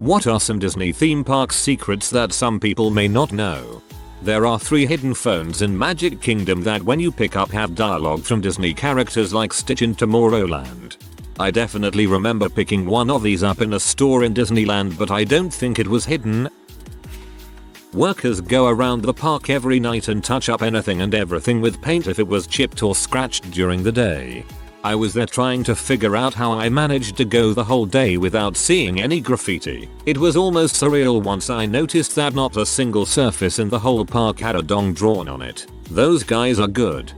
What are some Disney theme park secrets that some people may not know? There are 3 hidden phones in Magic Kingdom that when you pick up have dialogue from Disney characters like Stitch in Tomorrowland. I definitely remember picking one of these up in a store in Disneyland, but I don't think it was hidden. Workers go around the park every night and touch up anything and everything with paint if it was chipped or scratched during the day. I was there trying to figure out how I managed to go the whole day without seeing any graffiti. It was almost surreal once I noticed that not a single surface in the whole park had a dong drawn on it. Those guys are good.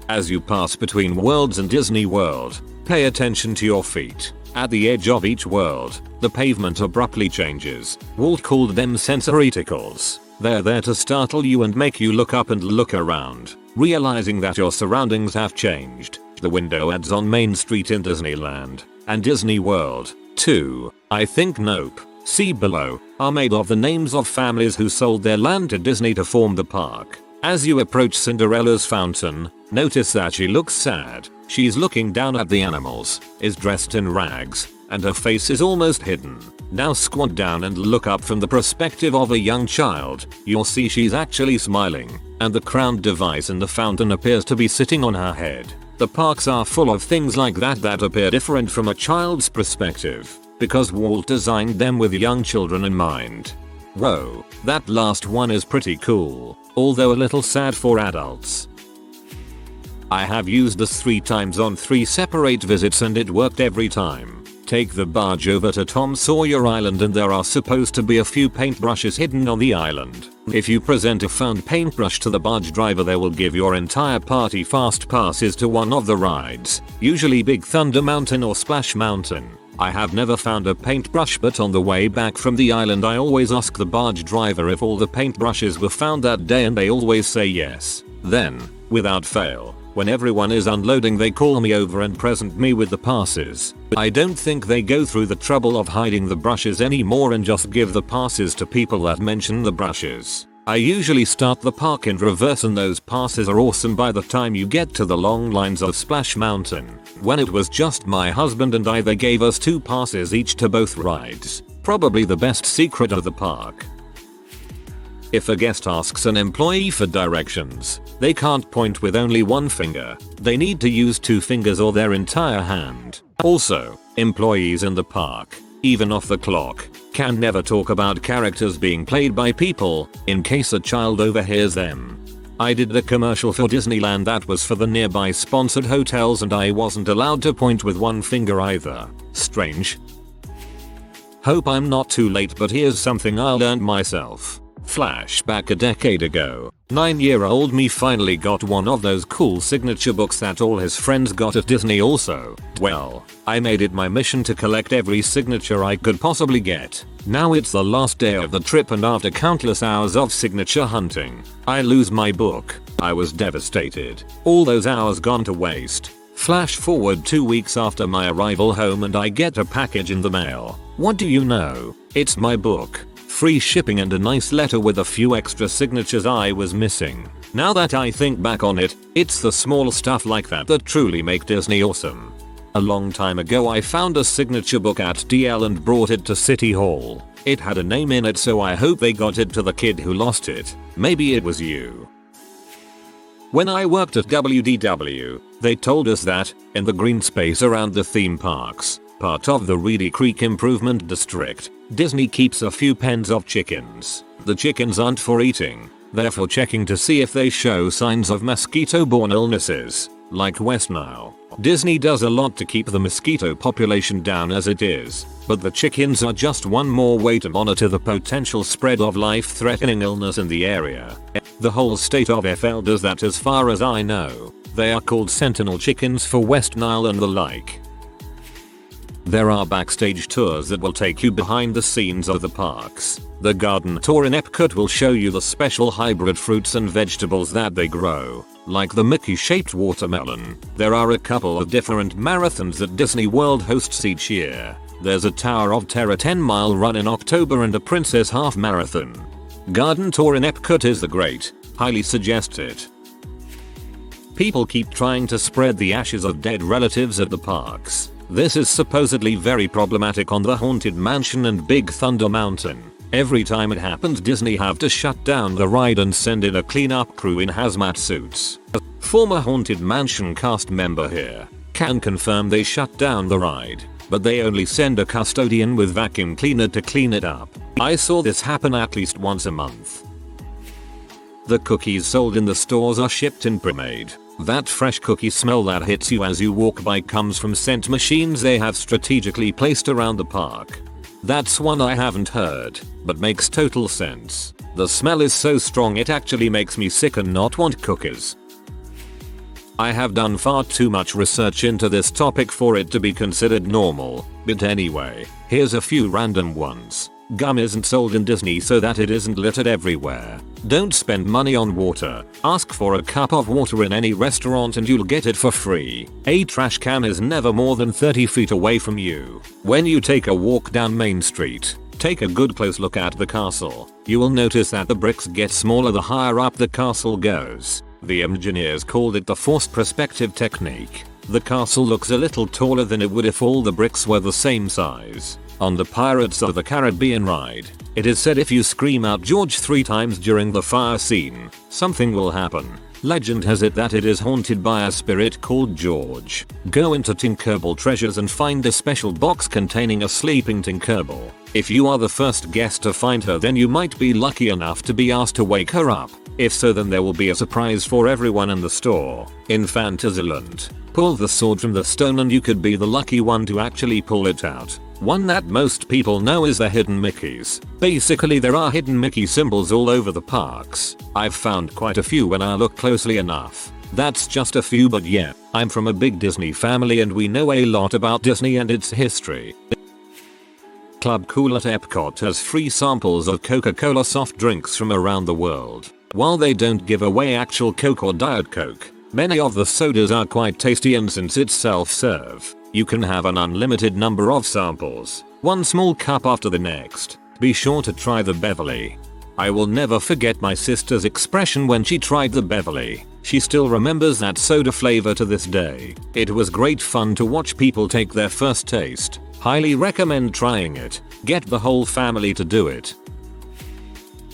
As you pass between worlds and Disney World, pay attention to your feet. At the edge of each world, the pavement abruptly changes. Walt called them sensory tickles. They're there to startle you and make you look up and look around, realizing that your surroundings have changed. The window ads on Main Street in Disneyland and Disney World, too. I think Nope, see below, are made of the names of families who sold their land to Disney to form the park. As you approach Cinderella's fountain, notice that she looks sad. She's looking down at the animals, is dressed in rags, and her face is almost hidden. Now squat down and look up from the perspective of a young child. You'll see she's actually smiling, and the crowned device in the fountain appears to be sitting on her head. The parks are full of things like that appear different from a child's perspective, because Walt designed them with young children in mind. Whoa, that last one is pretty cool, although a little sad for adults. I have used this 3 times on 3 separate visits and it worked every time. Take the barge over to Tom Sawyer Island and there are supposed to be a few paintbrushes hidden on the island. If you present a found paintbrush to the barge driver, they will give your entire party fast passes to one of the rides, usually Big Thunder Mountain or Splash Mountain. I have never found a paintbrush, but on the way back from the island I always ask the barge driver if all the paintbrushes were found that day and they always say yes. Then, without fail, when everyone is unloading they call me over and present me with the passes. I don't think they go through the trouble of hiding the brushes anymore and just give the passes to people that mention the brushes. I usually start the park in reverse and those passes are awesome by the time you get to the long lines of Splash Mountain. When it was just my husband and I, they gave us 2 passes each to both rides. Probably the best secret of the park. If a guest asks an employee for directions, they can't point with only one finger. They need to use 2 fingers or their entire hand. Also, employees in the park, even off the clock, can never talk about characters being played by people, in case a child overhears them. I did the commercial for Disneyland that was for the nearby sponsored hotels and I wasn't allowed to point with one finger either. Strange. Hope I'm not too late, but here's something I learned myself. Flashback a decade ago, 9-year-old me finally got one of those cool signature books that all his friends got at Disney also. Well, I made it my mission to collect every signature I could possibly get. Now it's the last day of the trip and after countless hours of signature hunting, I lose my book. I was devastated. All those hours gone to waste. Flash forward 2 weeks after my arrival home and I get a package in the mail. What do you know? It's my book. Free shipping and a nice letter with a few extra signatures I was missing. Now that I think back on it, it's the small stuff like that that truly make Disney awesome. A long time ago I found a signature book at DL and brought it to City Hall. It had a name in it, so I hope they got it to the kid who lost it. Maybe it was you. When I worked at WDW, they told us that, in the green space around the theme parks, part of the Reedy Creek Improvement District, Disney keeps a few pens of chickens. The chickens aren't for eating, they're for checking to see if they show signs of mosquito-borne illnesses, like West Nile. Disney does a lot to keep the mosquito population down as it is, but the chickens are just one more way to monitor the potential spread of life-threatening illness in the area. The whole state of FL does that as far as I know. They are called sentinel chickens for West Nile and the like. There are backstage tours that will take you behind the scenes of the parks. The garden tour in Epcot will show you the special hybrid fruits and vegetables that they grow, like the Mickey-shaped watermelon. There are a couple of different marathons that Disney World hosts each year. There's a Tower of Terror 10-mile run in October and a Princess Half Marathon. Garden tour in Epcot is the great. Highly suggest it. People keep trying to spread the ashes of dead relatives at the parks. This is supposedly very problematic on the Haunted Mansion and Big Thunder Mountain. Every time it happens, Disney have to shut down the ride and send in a cleanup crew in hazmat suits. A former Haunted Mansion cast member here can confirm they shut down the ride, but they only send a custodian with vacuum cleaner to clean it up. I saw this happen at least once a month. The cookies sold in the stores are shipped in pre-made. That fresh cookie smell that hits you as you walk by comes from scent machines they have strategically placed around the park. That's one I haven't heard, but makes total sense. The smell is so strong it actually makes me sick and not want cookies. I have done far too much research into this topic for it to be considered normal, but anyway, here's a few random ones. Gum isn't sold in Disney so that it isn't littered everywhere. Don't spend money on water. Ask for a cup of water in any restaurant and you'll get it for free. A trash can is never more than 30 feet away from you. When you take a walk down Main Street, take a good close look at the castle. You will notice that the bricks get smaller the higher up the castle goes. The engineers called it the forced perspective technique. The castle looks a little taller than it would if all the bricks were the same size. On the Pirates of the Caribbean ride, it is said if you scream out George 3 times during the fire scene, something will happen. Legend has it that it is haunted by a spirit called George. Go into Tinkerbell Treasures and find a special box containing a sleeping Tinkerbell. If you are the first guest to find her, then you might be lucky enough to be asked to wake her up. If so, then there will be a surprise for everyone in the store. In Fantasyland, pull the sword from the stone and you could be the lucky one to actually pull it out. One that most people know is the hidden Mickeys. Basically, there are hidden Mickey symbols all over the parks. I've found quite a few when I look closely enough. That's just a few, but yeah, I'm from a big Disney family and we know a lot about Disney and its history. Club Cool at Epcot has free samples of Coca-Cola soft drinks from around the world. While they don't give away actual Coke or Diet Coke, many of the sodas are quite tasty, and since it's self-serve, you can have an unlimited number of samples, one small cup after the next. Be sure to try the Beverly. I will never forget my sister's expression when she tried the Beverly. She still remembers that soda flavor to this day. It was great fun to watch people take their first taste. Highly recommend trying it. Get the whole family to do it.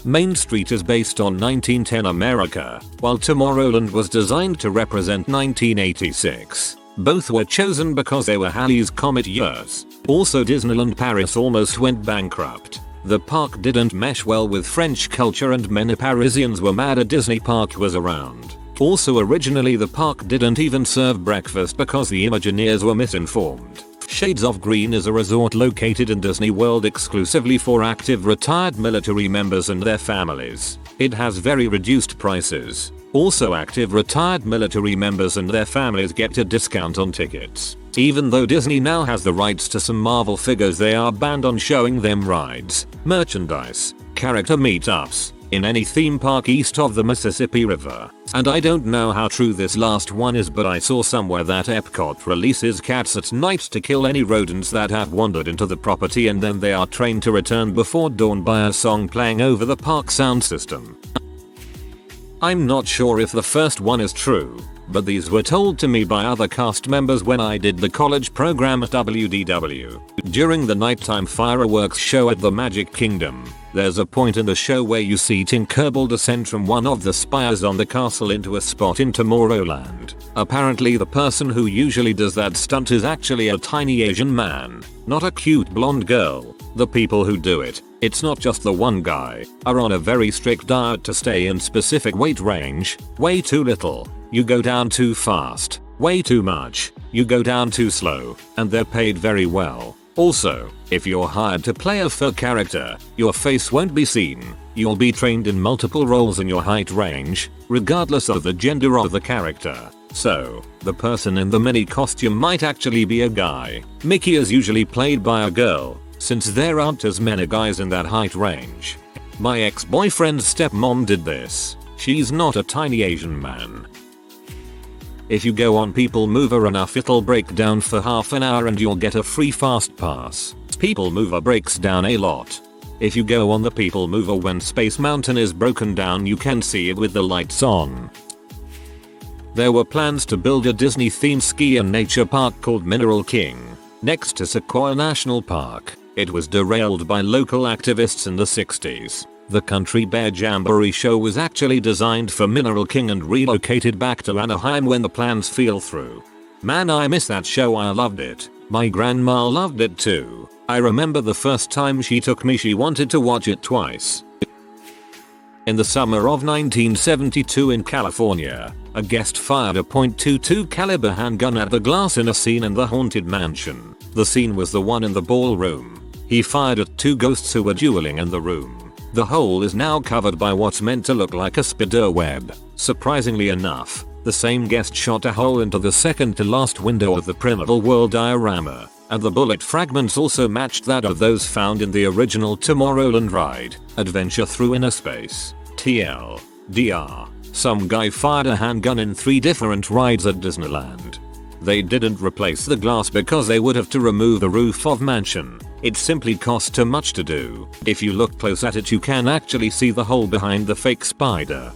Main Street is based on 1910 America, while Tomorrowland was designed to represent 1986. Both were chosen because they were Halley's Comet years. Also, Disneyland Paris almost went bankrupt. The park didn't mesh well with French culture and many Parisians were mad a Disney park was around. Also, originally the park didn't even serve breakfast because the Imagineers were misinformed. Shades of Green is a resort located in Disney World exclusively for active retired military members and their families. It has very reduced prices. Also, active retired military members and their families get a discount on tickets. Even though Disney now has the rights to some Marvel figures, they are banned on showing them rides, merchandise, character meetups in any theme park east of the Mississippi River. And I don't know how true this last one is, but I saw somewhere that Epcot releases cats at night to kill any rodents that have wandered into the property, and then they are trained to return before dawn by a song playing over the park sound system. I'm not sure if the first one is true, but these were told to me by other cast members when I did the college program at WDW. During the nighttime fireworks show at the Magic Kingdom, there's a point in the show where you see Tinkerbell descend from one of the spires on the castle into a spot in Tomorrowland. Apparently the person who usually does that stunt is actually a tiny Asian man, not a cute blonde girl. The people who do it, it's not just the one guy, are on a very strict diet to stay in specific weight range. Way too little, you go down too fast. Way too much, you go down too slow, and they're paid very well. Also, if you're hired to play a fur character, your face won't be seen. You'll be trained in multiple roles in your height range, regardless of the gender of the character. So, the person in the mini costume might actually be a guy. Mickey is usually played by a girl, since there aren't as many guys in that height range. My ex-boyfriend's stepmom did this. She's not a tiny Asian man. If you go on People Mover enough, it'll break down for half an hour and you'll get a free fast pass. People Mover breaks down a lot. If you go on the People Mover when Space Mountain is broken down, you can see it with the lights on. There were plans to build a Disney themed ski and nature park called Mineral King. next to Sequoia National Park. It was derailed by local activists in the 60s. The Country Bear Jamboree show was actually designed for Mineral King and relocated back to Anaheim when the plans fell through. Man, I miss that show. I loved it. My grandma loved it too. I remember the first time she took me, she wanted to watch it twice. In the summer of 1972 in California, a guest fired a .22 caliber handgun at the glass in a scene in the Haunted Mansion. The scene was the one in the ballroom. He fired at 2 ghosts who were dueling in the room. The hole is now covered by what's meant to look like a spider web. Surprisingly enough, the same guest shot a hole into the second to last window of the Primeval World diorama, and the bullet fragments also matched that of those found in the original Tomorrowland ride, Adventure Through Inner Space, TLDR. Some guy fired a handgun in 3 different rides at Disneyland. They didn't replace the glass because they would have to remove the roof of mansion. It simply cost too much to do. If you look close at it, you can actually see the hole behind the fake spider.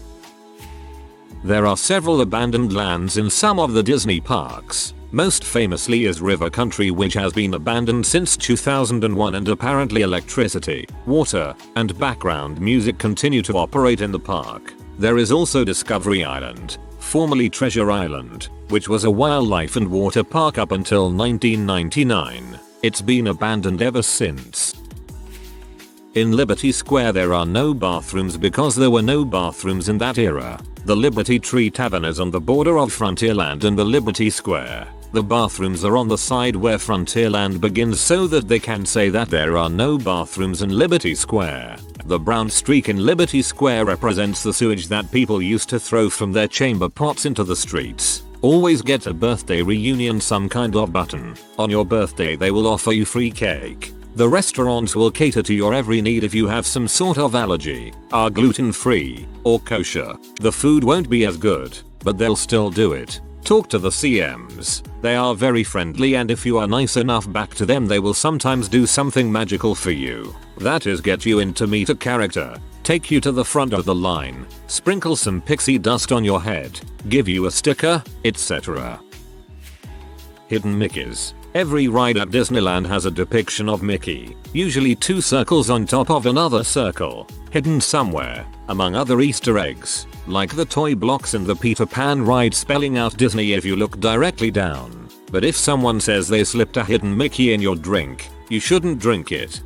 There are several abandoned lands in some of the Disney parks. Most famously is River Country, which has been abandoned since 2001, and apparently electricity, water, and background music continue to operate in the park. There is also Discovery Island, formerly Treasure Island, which was a wildlife and water park up until 1999. It's been abandoned ever since. In Liberty Square there are no bathrooms because there were no bathrooms in that era. The Liberty Tree Tavern is on the border of Frontierland and the Liberty Square. The bathrooms are on the side where Frontierland begins so that they can say that there are no bathrooms in Liberty Square. The brown streak in Liberty Square represents the sewage that people used to throw from their chamber pots into the streets. Always get a birthday reunion some kind of button. On your birthday they will offer you free cake. The restaurants will cater to your every need if you have some sort of allergy, are gluten-free, or kosher. The food won't be as good, but they'll still do it. Talk to the CMs. They are very friendly, and if you are nice enough back to them, they will sometimes do something magical for you. That is, get you in to meet a character, take you to the front of the line, sprinkle some pixie dust on your head, give you a sticker, etc. Hidden Mickeys. Every ride at Disneyland has a depiction of Mickey, usually 2 circles on top of another circle, hidden somewhere, among other Easter eggs, like the toy blocks in the Peter Pan ride spelling out Disney if you look directly down. But if someone says they slipped a hidden Mickey in your drink, you shouldn't drink it.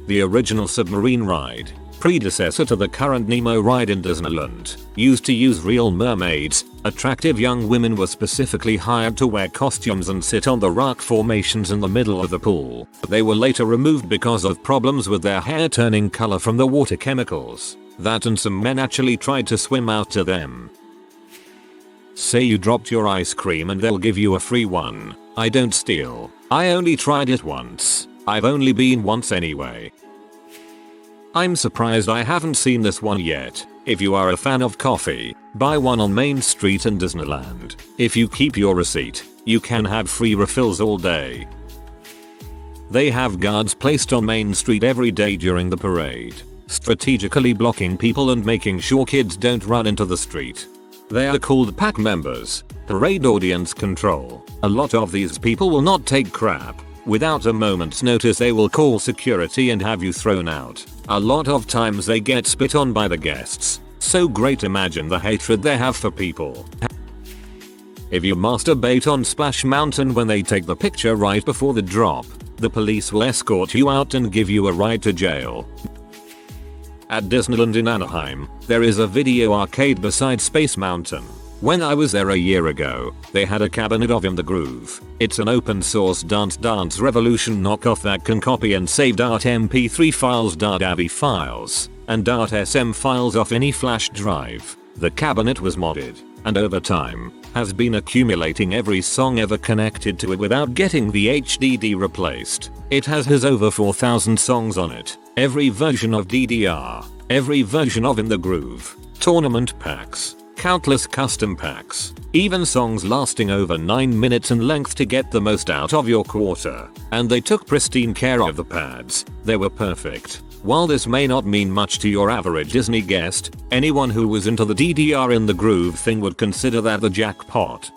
The original submarine ride, predecessor to the current Nemo ride in Disneyland, used to use real mermaids. Attractive young women were specifically hired to wear costumes and sit on the rock formations in the middle of the pool. They were later removed because of problems with their hair turning color from the water chemicals. That and some men actually tried to swim out to them. Say you dropped your ice cream and they'll give you a free one. I don't steal. I only tried it once. I've only been once anyway. I'm surprised I haven't seen this one yet. If you are a fan of coffee, buy one on Main Street in Disneyland. If you keep your receipt, you can have free refills all day. They have guards placed on Main Street every day during the parade, strategically blocking people and making sure kids don't run into the street. They are called pack members, parade audience control. A lot of these people will not take crap. Without a moment's notice they will call security and have you thrown out. A lot of times they get spit on by the guests. So great, imagine the hatred they have for people. If you masturbate on Splash Mountain when they take the picture right before the drop, the police will escort you out and give you a ride to jail. At Disneyland in Anaheim, there is a video arcade beside Space Mountain. When I was there a year ago, they had a cabinet of In the Groove. It's an open source Dance Dance Revolution knockoff that can copy and save .mp3 files, .avi files, and .sm files off any flash drive. The cabinet was modded, and over time, has been accumulating every song ever connected to it without getting the HDD replaced. It has over 4,000 songs on it, every version of DDR, every version of In the Groove, tournament packs, countless custom packs, even songs lasting over 9 minutes in length to get the most out of your quarter. And they took pristine care of the pads. They were perfect. While this may not mean much to your average Disney guest, anyone who was into the DDR In the Groove thing would consider that the jackpot.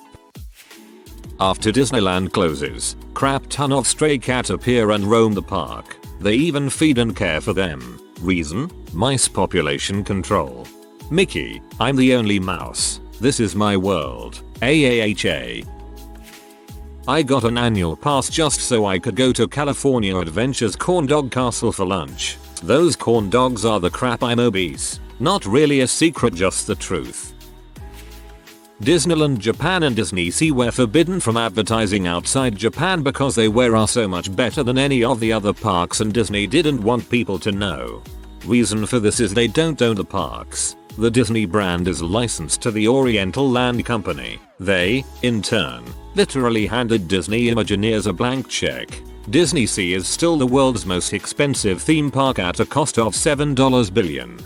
After Disneyland closes, crap ton of stray cats appear and roam the park. They even feed and care for them. Reason? Mice population control. Mickey, I'm the only mouse. This is my world. AAHA. I got an annual pass just so I could go to California Adventure's Corn Dog Castle for lunch. Those corn dogs are the crap. I'm obese. Not really a secret, just the truth. Disneyland Japan and Disney Sea were forbidden from advertising outside Japan because they were so much better than any of the other parks and Disney didn't want people to know. Reason for this is they don't own the parks. The Disney brand is licensed to the Oriental Land Company. They, in turn, literally handed Disney Imagineers a blank check. Disney Sea is still the world's most expensive theme park at a cost of $7 billion.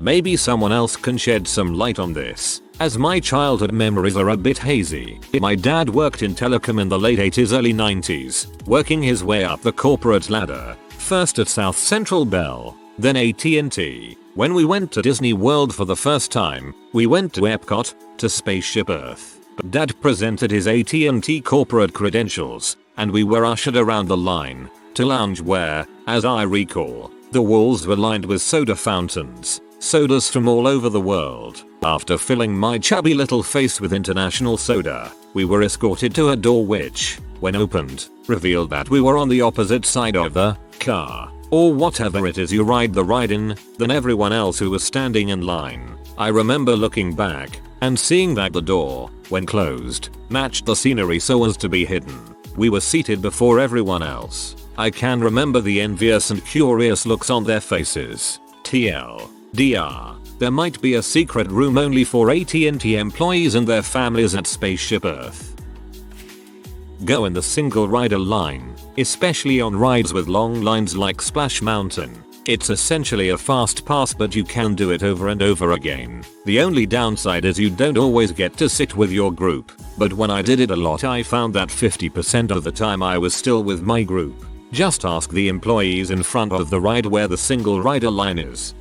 Maybe someone else can shed some light on this, as my childhood memories are a bit hazy. My dad worked in telecom in the late 80s early 90s, working his way up the corporate ladder, first at South Central Bell, then AT&T. When we went to Disney World for the first time, we went to Epcot, to Spaceship Earth. Dad presented his AT&T corporate credentials, and we were ushered around the line, to lounge where, as I recall, the walls were lined with soda fountains. Sodas from all over the world. After filling my chubby little face with international soda, we were escorted to a door which, when opened, revealed that we were on the opposite side of the car, or whatever it is you ride the ride in, than everyone else who was standing in line. I remember looking back and seeing that the door, when closed, matched the scenery so as to be hidden. We were seated before everyone else. I can remember the envious and curious looks on their faces. TLDR, there might be a secret room only for AT&T employees and their families at Spaceship Earth. Go in the single rider line, especially on rides with long lines like Splash Mountain. It's essentially a fast pass, but you can do it over and over again. The only downside is you don't always get to sit with your group, but when I did it a lot I found that 50% of the time I was still with my group. Just ask the employees in front of the ride where the single rider line is.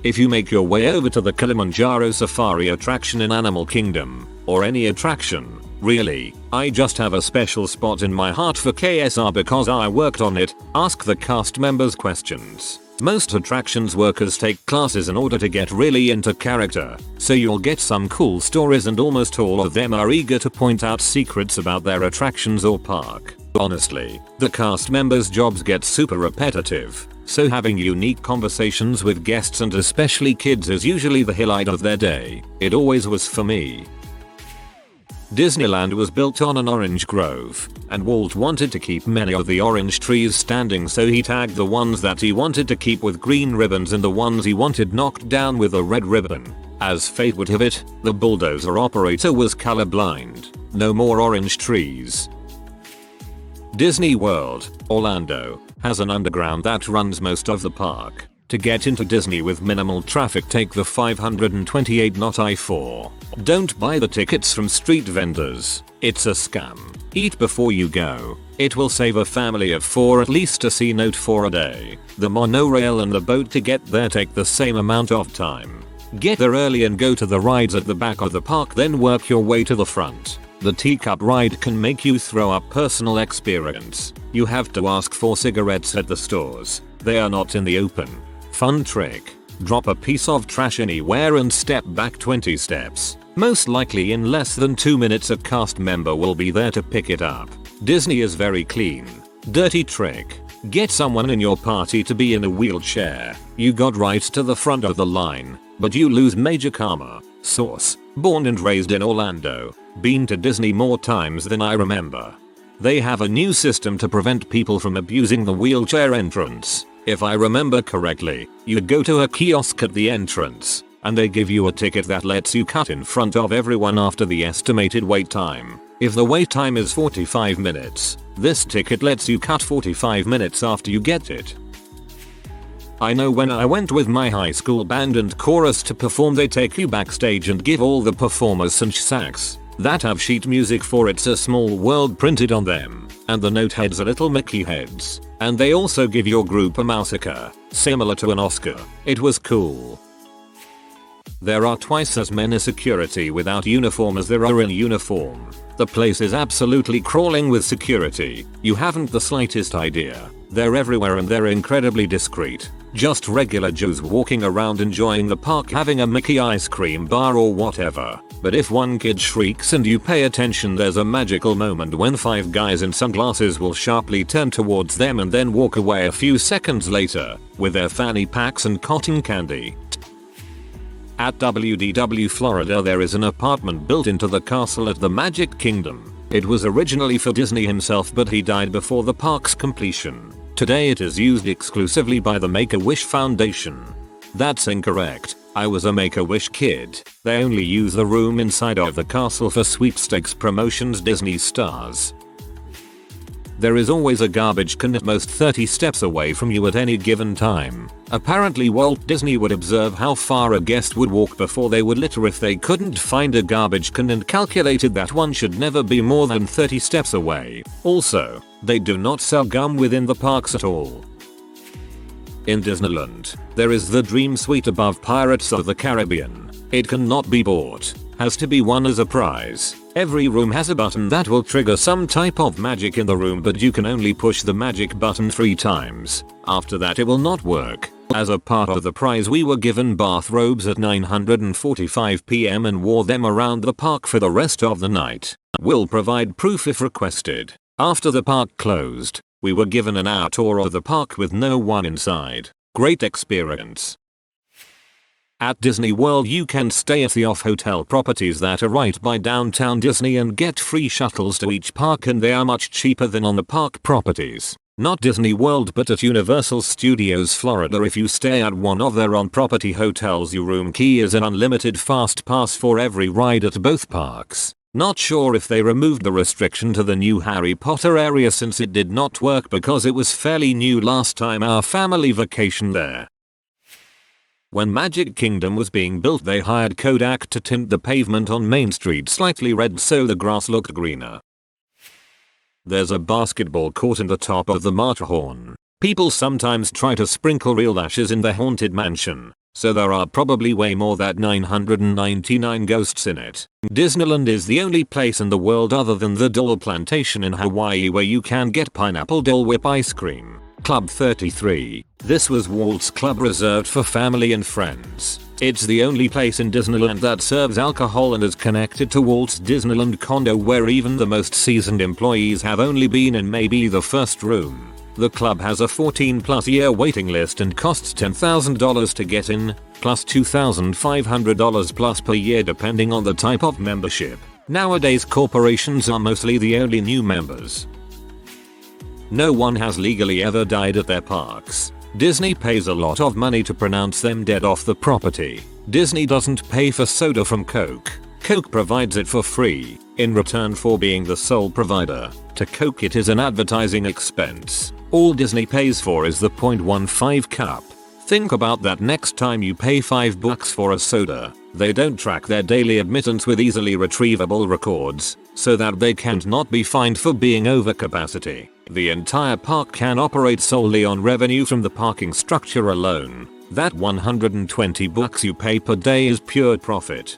If you make your way over to the Kilimanjaro Safari attraction in Animal Kingdom, or any attraction, really, I just have a special spot in my heart for KSR because I worked on it. Ask the cast members questions. Most attractions workers take classes in order to get really into character, so you'll get some cool stories and almost all of them are eager to point out secrets about their attractions or park. Honestly, the cast members' jobs get super repetitive, so having unique conversations with guests and especially kids is usually the highlight of their day. It always was for me. Disneyland was built on an orange grove, and Walt wanted to keep many of the orange trees standing, so he tagged the ones that he wanted to keep with green ribbons and the ones he wanted knocked down with a red ribbon. As fate would have it, the bulldozer operator was colorblind. No more orange trees. Disney World, Orlando, has an underground that runs most of the park. To get into Disney with minimal traffic, take the 528 not I-4. Don't buy the tickets from street vendors. It's a scam. Eat before you go. It will save a family of 4 at least a C note for a day. The monorail and the boat to get there take the same amount of time. Get there early and go to the rides at the back of the park, then work your way to the front. The teacup ride can make you throw up. Personal experience. You have to ask for cigarettes at the stores. They are not in the open. Fun trick. Drop a piece of trash anywhere and step back 20 steps. Most likely in less than 2 minutes a cast member will be there to pick it up. Disney is very clean. Dirty trick. Get someone in your party to be in a wheelchair. You got right to the front of the line, but you lose major karma. Source. Born and raised in Orlando. Been to Disney more times than I remember. They have a new system to prevent people from abusing the wheelchair entrance. If I remember correctly, you go to a kiosk at the entrance, and they give you a ticket that lets you cut in front of everyone after the estimated wait time. If the wait time is 45 minutes, this ticket lets you cut 45 minutes after you get it. I know when I went with my high school band and chorus to perform, they take you backstage and give all the performers some sacks that have sheet music for It's a Small World printed on them, and the note heads are little Mickey heads, and they also give your group a massacre, similar to an Oscar. It was cool. There are twice as many security without uniform as there are in uniform. The place is absolutely crawling with security. You haven't the slightest idea. They're everywhere and they're incredibly discreet. Just regular Joes walking around enjoying the park, having a Mickey ice cream bar or whatever. But if one kid shrieks and you pay attention, there's a magical moment when 5 guys in sunglasses will sharply turn towards them and then walk away a few seconds later with their fanny packs and cotton candy. At WDW Florida, there is an apartment built into the castle at the Magic Kingdom. It was originally for Disney himself, but he died before the park's completion. Today it is used exclusively by the Make-A-Wish Foundation. That's incorrect. I was a Make-A-Wish kid. They only use the room inside of the castle for sweepstakes promotions. Disney stars. There is always a garbage can at most 30 steps away from you at any given time. Apparently Walt Disney would observe how far a guest would walk before they would litter if they couldn't find a garbage can, and calculated that one should never be more than 30 steps away. Also, they do not sell gum within the parks at all. In Disneyland, there is the Dream Suite above Pirates of the Caribbean. It cannot be bought. Has to be won as a prize. Every room has a button that will trigger some type of magic in the room, but you can only push the magic button 3 times. After that it will not work. As a part of the prize, we were given bathrobes at 9:45 p.m. and wore them around the park for the rest of the night. We'll provide proof if requested. After the park closed, we were given an hour tour of the park with no one inside. Great experience. At Disney World, you can stay at the off-hotel properties that are right by downtown Disney and get free shuttles to each park, and they are much cheaper than on the park properties. Not Disney World, but at Universal Studios Florida, if you stay at one of their on-property hotels, your room key is an unlimited fast pass for every ride at both parks. Not sure if they removed the restriction to the new Harry Potter area, since it did not work because it was fairly new last time our family vacationed there. When Magic Kingdom was being built, they hired Kodak to tint the pavement on Main Street slightly red so the grass looked greener. There's a basketball court in the top of the Matterhorn. People sometimes try to sprinkle real ashes in the haunted mansion, so there are probably way more than 999 ghosts in it. Disneyland is the only place in the world other than the Dole Plantation in Hawaii where you can get pineapple Dole Whip ice cream. Club 33. This was Walt's club reserved for family and friends. It's the only place in Disneyland that serves alcohol and is connected to Walt's Disneyland condo, where even the most seasoned employees have only been in maybe the first room. The club has a 14+ year waiting list and costs $10,000 to get in, plus $2,500 plus per year depending on the type of membership. Nowadays corporations are mostly the only new members. No one has legally ever died at their parks. Disney pays a lot of money to pronounce them dead off the property. Disney doesn't pay for soda from Coke. Coke provides it for free, in return for being the sole provider. To Coke it is an advertising expense. All Disney pays for is the .15 cup. Think about that next time you pay $5 for a soda. They don't track their daily admittance with easily retrievable records, so that they can't not be fined for being over capacity. The entire park can operate solely on revenue from the parking structure alone. That $120 you pay per day is pure profit.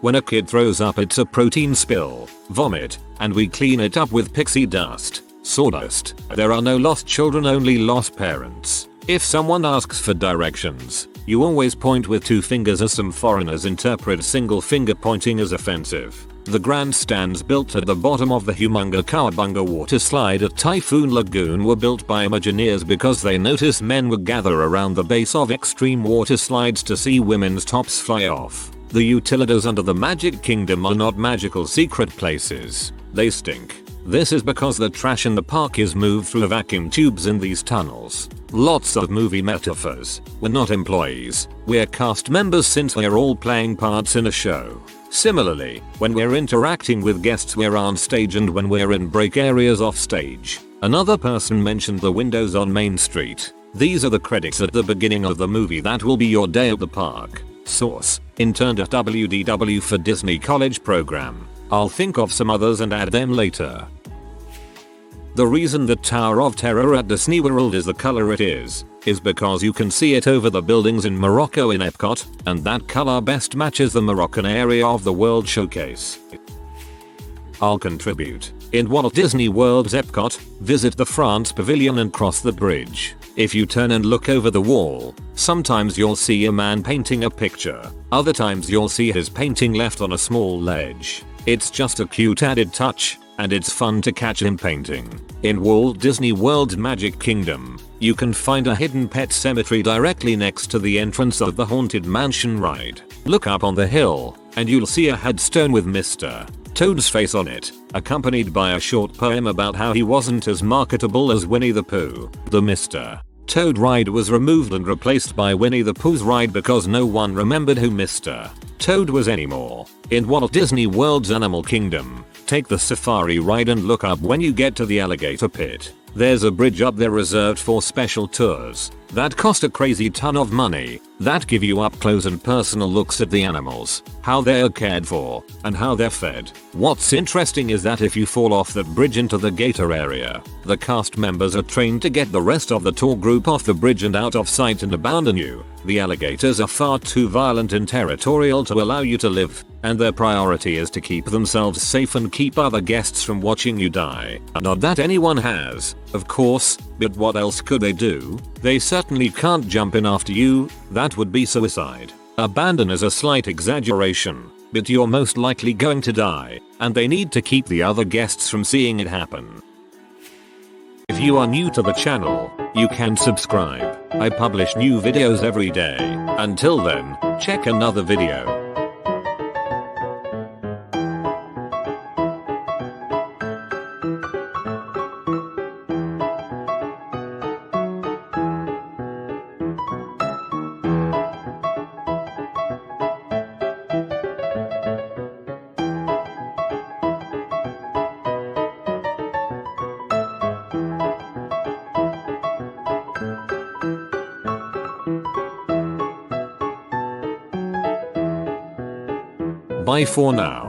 When a kid throws up, it's a protein spill, vomit, and we clean it up with pixie dust, sawdust. There are no lost children, only lost parents. If someone asks for directions, you always point with 2 fingers, as some foreigners interpret single finger pointing as offensive. The grandstands built at the bottom of the Humunga Cowabunga water slide at Typhoon Lagoon were built by Imagineers because they noticed men would gather around the base of extreme water slides to see women's tops fly off. The utilities under the Magic Kingdom are not magical secret places. They stink. This is because the trash in the park is moved through vacuum tubes in these tunnels. Lots of movie metaphors. We're not employees. We're cast members, since we're all playing parts in a show. Similarly, when we're interacting with guests, we're on stage, and when we're in break areas off stage. Another person mentioned the windows on Main Street. These are the credits at the beginning of the movie that will be your day at the park. Source: interned at WDW for Disney College Program. I'll think of some others and add them later. The reason the Tower of Terror at Disney World is the color it is is because you can see it over the buildings in Morocco in Epcot, and that color best matches the Moroccan area of the World Showcase. I'll contribute. In Walt Disney World's Epcot, visit the France Pavilion and cross the bridge. If you turn and look over the wall, sometimes you'll see a man painting a picture. Other times you'll see his painting left on a small ledge. It's just a cute added touch, and it's fun to catch him painting. In Walt Disney World's Magic Kingdom, you can find a hidden pet cemetery directly next to the entrance of the Haunted Mansion ride. Look up on the hill, and you'll see a headstone with Mr. Toad's face on it, accompanied by a short poem about how he wasn't as marketable as Winnie the Pooh. The Mr. Toad ride was removed and replaced by Winnie the Pooh's ride because no one remembered who Mr. Toad was anymore. In Walt Disney World's Animal Kingdom, take the safari ride and look up when you get to the alligator pit. There's a bridge up there reserved for special tours that cost a crazy ton of money that give you up close and personal looks at the animals, how they're cared for, and how they're fed. What's interesting is that if you fall off that bridge into the gator area, the cast members are trained to get the rest of the tour group off the bridge and out of sight and abandon you. The alligators are far too violent and territorial to allow you to live, and their priority is to keep themselves safe and keep other guests from watching you die. Not that anyone has, of course, but what else could they do? They certainly can't jump in after you, that would be suicide. Abandon is a slight exaggeration, but you're most likely going to die, and they need to keep the other guests from seeing it happen. If you are new to the channel, you can subscribe. I publish new videos every day. Until then, check another video. Bye for now.